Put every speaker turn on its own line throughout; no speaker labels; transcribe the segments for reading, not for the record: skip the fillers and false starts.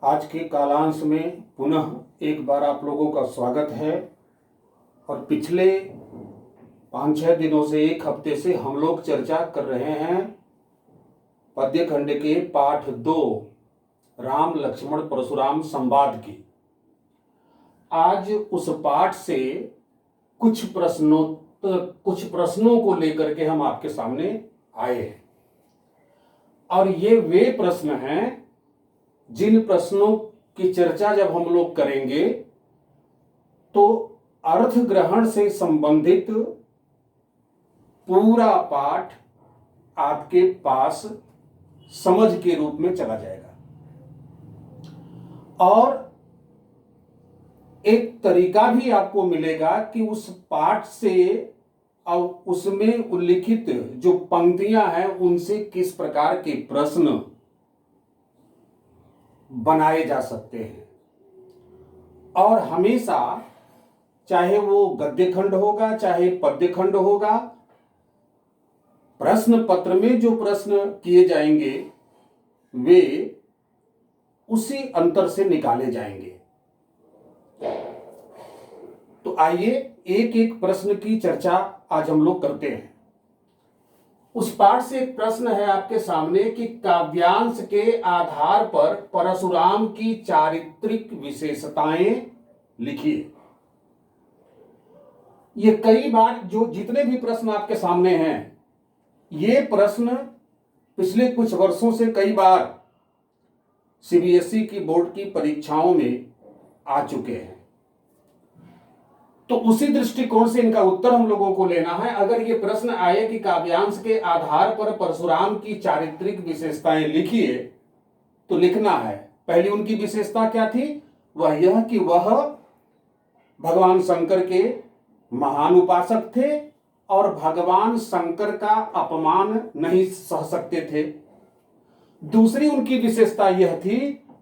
आज के कालांश में पुनः एक बार आप लोगों का स्वागत है। और पिछले 5-6 दिनों से, एक हफ्ते से हम लोग चर्चा कर रहे हैं पद्य खंड के पाठ 2 राम लक्ष्मण परशुराम संवाद की। आज उस पाठ से कुछ प्रश्नों को लेकर के हम आपके सामने आए हैं। और ये वे प्रश्न हैं जिन प्रश्नों की चर्चा जब हम लोग करेंगे तो अर्थ ग्रहण से संबंधित पूरा पाठ आपके पास समझ के रूप में चला जाएगा। और एक तरीका भी आपको मिलेगा कि उस पाठ से और उसमें उल्लिखित जो पंक्तियां हैं उनसे किस प्रकार के प्रश्न बनाए जा सकते हैं। और हमेशा, चाहे वो गद्य खंड होगा चाहे पद्य खंड होगा, प्रश्न पत्र में जो प्रश्न किए जाएंगे वे उसी अंतर से निकाले जाएंगे। तो आइए एक एक प्रश्न की चर्चा आज हम लोग करते हैं। उस पाठ से एक प्रश्न है आपके सामने कि काव्यांश के आधार पर परशुराम की चारित्रिक विशेषताएं लिखिए। ये कई बार जो जितने भी प्रश्न आपके सामने हैं, ये प्रश्न पिछले कुछ वर्षों से कई बार सीबीएसई की बोर्ड की परीक्षाओं में आ चुके हैं। तो उसी दृष्टिकोण से इनका उत्तर हम लोगों को लेना है। अगर ये प्रश्न आए कि काव्यांश के आधार पर परशुराम की चारित्रिक विशेषताएं लिखिए, तो लिखना है, पहली उनकी विशेषता क्या थी? वह यह कि वह भगवान शंकर के महान उपासक थे और भगवान शंकर का अपमान नहीं सह सकते थे। दूसरी उनकी विशेषता यह थी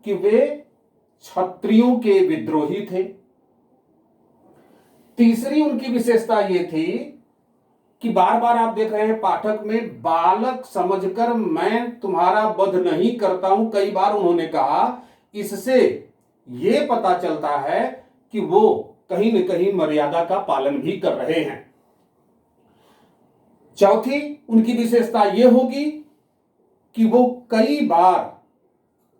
कि वे क्षत्रियों के विद्रोही थे। तीसरी उनकी विशेषता यह थी कि बार बार आप देख रहे हैं पाठक में, बालक समझकर मैं तुम्हारा वध नहीं करता हूं, कई बार उन्होंने कहा। इससे यह पता चलता है कि वो कहीं न कहीं मर्यादा का पालन भी कर रहे हैं। चौथी उनकी विशेषता यह होगी कि वो कई बार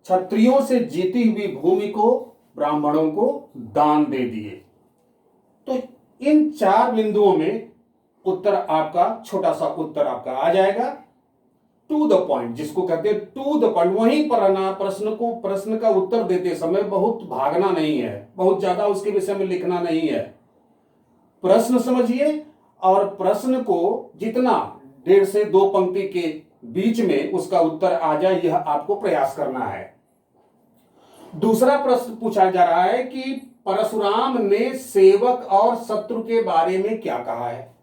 क्षत्रियों से जीती हुई भूमि को ब्राह्मणों को दान दे दिए। तो इन 4 बिंदुओं में उत्तर आपका, छोटा सा उत्तर आपका आ जाएगा। टू द पॉइंट, जिसको कहते हैं टू द पॉइंट। वहीं पर आना, प्रश्न का उत्तर देते समय बहुत भागना नहीं है, बहुत ज्यादा उसके विषय में लिखना नहीं है। प्रश्न समझिए और प्रश्न को जितना 1.5 से 2 पंक्ति के बीच में उसका उत्तर आ जाए, यह आपको प्रयास करना है। दूसरा प्रश्न पूछा जा रहा है कि परशुराम ने सेवक और शत्रु के बारे में क्या कहा है।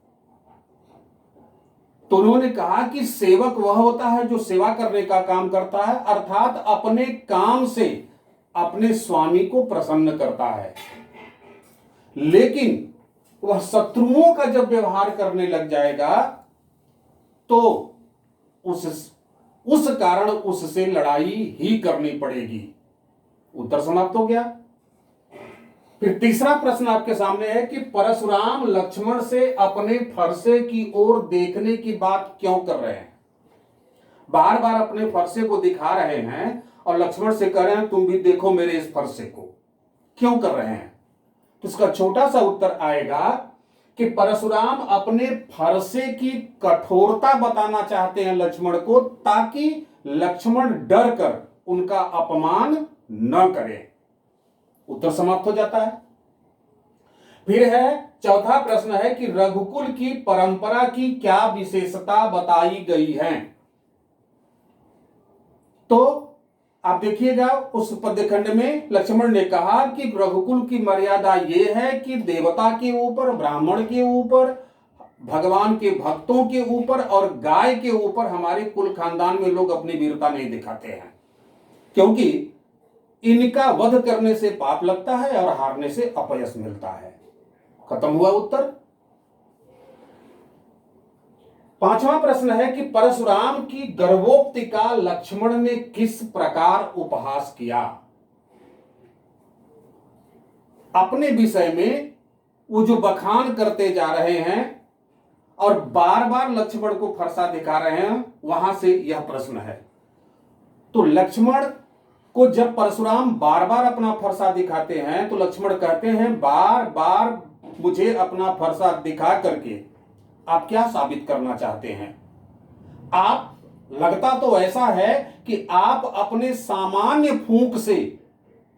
तो उन्होंने कहा कि सेवक वह होता है जो सेवा करने का काम करता है, अर्थात अपने काम से अपने स्वामी को प्रसन्न करता है। लेकिन वह शत्रुओं का जब व्यवहार करने लग जाएगा तो उस कारण उससे लड़ाई ही करनी पड़ेगी। उत्तर समाप्त हो गया। फिर तीसरा प्रश्न आपके सामने है कि परशुराम लक्ष्मण से अपने फरसे की ओर देखने की बात क्यों कर रहे हैं। बार बार अपने फरसे को दिखा रहे हैं और लक्ष्मण से कह रहे हैं तुम भी देखो मेरे इस फरसे को, क्यों कर रहे हैं? तो इसका छोटा सा उत्तर आएगा कि परशुराम अपने फरसे की कठोरता बताना चाहते हैं लक्ष्मण को, ताकि लक्ष्मण डर कर उनका अपमान न करे। उत्तर समाप्त हो जाता है। फिर है चौथा प्रश्न है कि रघुकुल की परंपरा की क्या विशेषता बताई गई है। तो आप देखिएगा उस पद्यखंड में लक्ष्मण ने कहा कि रघुकुल की मर्यादा यह है कि देवता के ऊपर, ब्राह्मण के ऊपर, भगवान के भक्तों के ऊपर और गाय के ऊपर हमारे कुल खानदान में लोग अपनी वीरता नहीं दिखाते हैं, क्योंकि इनका वध करने से पाप लगता है और हारने से अपयश मिलता है। खत्म हुआ उत्तर। 5वां प्रश्न है कि परशुराम की गर्भोक्ति का लक्ष्मण ने किस प्रकार उपहास किया। अपने विषय में वो जो बखान करते जा रहे हैं और बार बार लक्ष्मण को फरसा दिखा रहे हैं, वहां से यह प्रश्न है। तो लक्ष्मण को जब परशुराम बार बार अपना फरसा दिखाते हैं तो लक्ष्मण कहते हैं, बार बार मुझे अपना फरसा दिखा करके आप क्या साबित करना चाहते हैं? आप, लगता तो ऐसा है कि आप अपने सामान्य फूंक से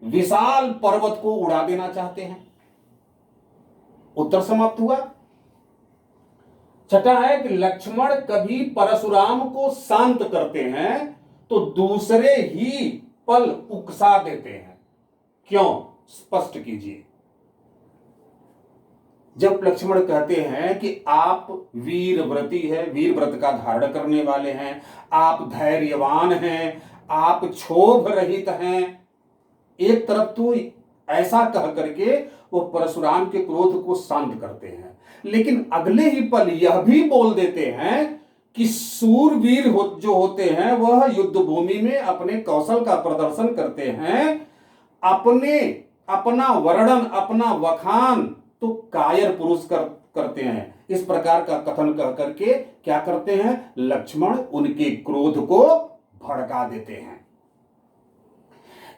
विशाल पर्वत को उड़ा देना चाहते हैं। उत्तर समाप्त हुआ। छठा है कि लक्ष्मण कभी परशुराम को शांत करते हैं तो दूसरे ही पल उकसा देते हैं। क्यों? स्पष्ट कीजिए। जब लक्ष्मण कहते हैं कि आप वीर व्रती है, वीर व्रत का धारण करने वाले हैं, आप धैर्यवान हैं, आप क्षोभ रहित हैं, एक तरफ तो ऐसा कह करके वो परशुराम के क्रोध को शांत करते हैं, लेकिन अगले ही पल यह भी बोल देते हैं कि सूरवीर जो होते हैं वह युद्ध भूमि में अपने कौशल का प्रदर्शन करते हैं, अपना वर्णन, अपना वखान तो कायर पुरुष करते हैं। इस प्रकार का कथन कह करके क्या करते हैं? लक्ष्मण उनके क्रोध को भड़का देते हैं।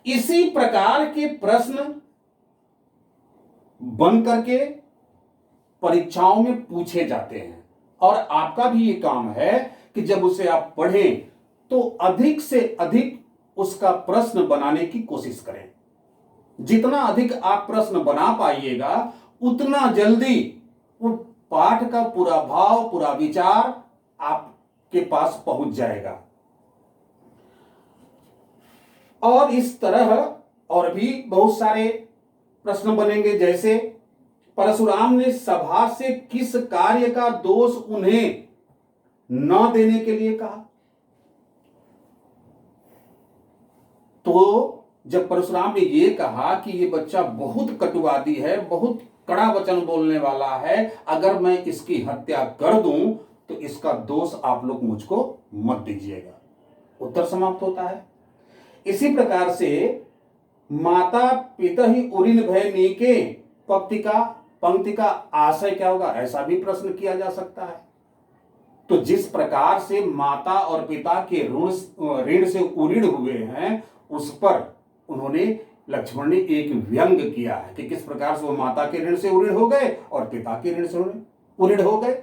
इसी प्रकार के प्रश्न बन करके परीक्षाओं में पूछे जाते हैं और आपका भी ये काम है कि जब उसे आप पढ़ें तो अधिक से अधिक उसका प्रश्न बनाने की कोशिश करें। जितना अधिक आप प्रश्न बना पाइएगा उतना जल्दी वो पाठ का पूरा भाव, पूरा विचार आपके पास पहुंच जाएगा। और इस तरह और भी बहुत सारे प्रश्न बनेंगे, जैसे परशुराम ने सभा से किस कार्य का दोष उन्हें न देने के लिए कहा? तो जब परशुराम ने यह कहा कि ये बच्चा बहुत कटुवादी है, बहुत कड़ा वचन बोलने वाला है, अगर मैं इसकी हत्या कर दूं तो इसका दोष आप लोग मुझको मत दीजिएगा। उत्तर समाप्त होता है। इसी प्रकार से माता पिता ही उरिन भय नीके पंक्ति का आशय क्या होगा, ऐसा भी प्रश्न किया जा सकता है। तो जिस प्रकार से माता और पिता के ऋण से उरीण हुए हैं, उस पर उन्होंने, लक्ष्मण ने एक व्यंग किया है कि किस प्रकार से वो माता के ऋण से उरीण हो गए और पिता के ऋण से उरीण हो गए।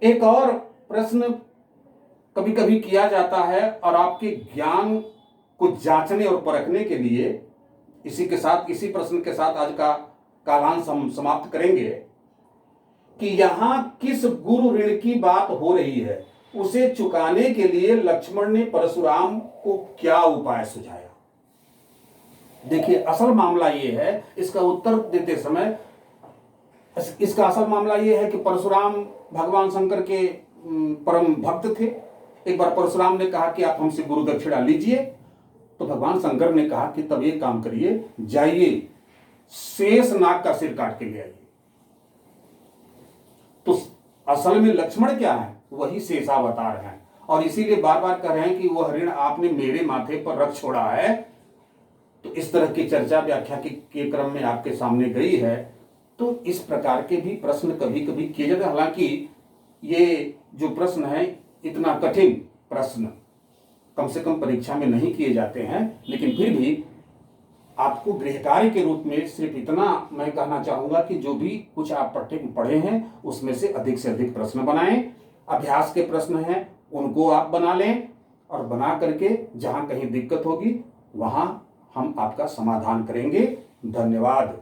एक और प्रश्न कभी कभी किया जाता है और आपके ज्ञान को जांचने और परखने के लिए इसी प्रश्न के साथ आज का कालांश हम समाप्त करेंगे कि यहां किस गुरु ऋण की बात हो रही है, उसे चुकाने के लिए लक्ष्मण ने परशुराम को क्या उपाय सुझाया। देखिए, असल मामला यह है, इसका उत्तर देते समय इसका असल मामला यह है कि परशुराम भगवान शंकर के परम भक्त थे। एक बार परशुराम ने कहा कि आप हमसे गुरु दक्षिणा लीजिए, तो भगवान शंकर ने कहा कि तब एक काम करिए, जाइए शेष नाग का सिर काट के ले आइए। तो असल में लक्ष्मण क्या है? वही शेषावतार हैं, और इसीलिए बार बार कह रहे हैं कि वह ऋण आपने मेरे माथे पर रख छोड़ा है। तो इस तरह की चर्चा व्याख्या के क्रम में आपके सामने गई है। तो इस प्रकार के भी प्रश्न कभी कभी किए जाते हैं। हालांकि ये जो प्रश्न है, इतना कठिन प्रश्न कम से कम परीक्षा में नहीं किए जाते हैं, लेकिन फिर भी आपको गृह कार्य के रूप में सिर्फ इतना मैं कहना चाहूंगा कि जो भी कुछ आप पढ़े हैं उसमें से अधिक प्रश्न बनाएं। अभ्यास के प्रश्न हैं उनको आप बना लें, और बना करके जहां कहीं दिक्कत होगी वहां हम आपका समाधान करेंगे। धन्यवाद।